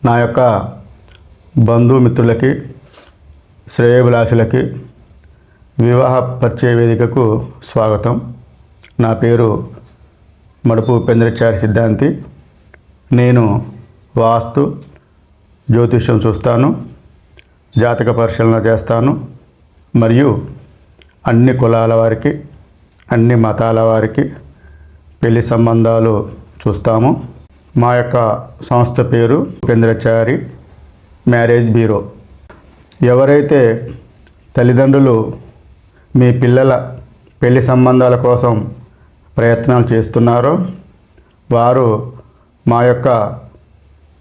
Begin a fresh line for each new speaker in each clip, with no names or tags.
నా యొక్క బంధుమిత్రులకి, శ్రేయోభిలాషులకి వివాహ పరిచయ వేదికకు స్వాగతం. నా పేరు మడుపు ఉపేంద్రాచారి సిద్ధాంతి. నేను వాస్తు, జ్యోతిష్యం చూస్తాను, జాతక పరిశీలన చేస్తాను మరియు అన్ని కులాల వారికి, అన్ని మతాల వారికి పెళ్లి సంబంధాలు చూస్తాము. మా యొక్క సంస్థ పేరు ఉపేంద్రాచారి మ్యారేజ్ బ్యూరో. ఎవరైతే తల్లిదండ్రులు మీ పిల్లల పెళ్లి సంబంధాల కోసం ప్రయత్నాలు చేస్తున్నారో వారు మా యొక్క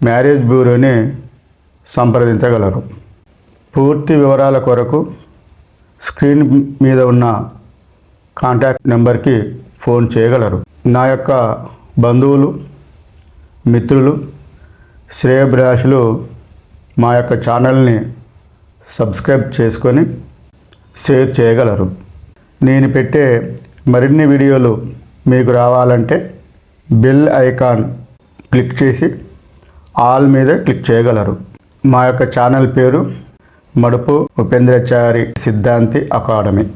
మ్యారేజ్ బ్యూరోని సంప్రదించగలరు. పూర్తి వివరాల కొరకు స్క్రీన్ మీద ఉన్న కాంటాక్ట్ నెంబర్కి ఫోన్ చేయగలరు. నా యొక్క బంధువులు, మిత్రులు, శ్రేయోభిలాషులు మా యొక్క ఛానల్ని సబ్స్క్రైబ్ చేసుకొని షేర్ చేయగలరు. నేను పెట్టే మరిన్ని వీడియోలు మీకు రావాలంటే బెల్ ఐకాన్ క్లిక్ చేసి ఆల్ మీద క్లిక్ చేయగలరు. మా యొక్క ఛానల్ పేరు మడుపు ఉపేంద్రాచారి సిద్ధాంతి అకాడమీ.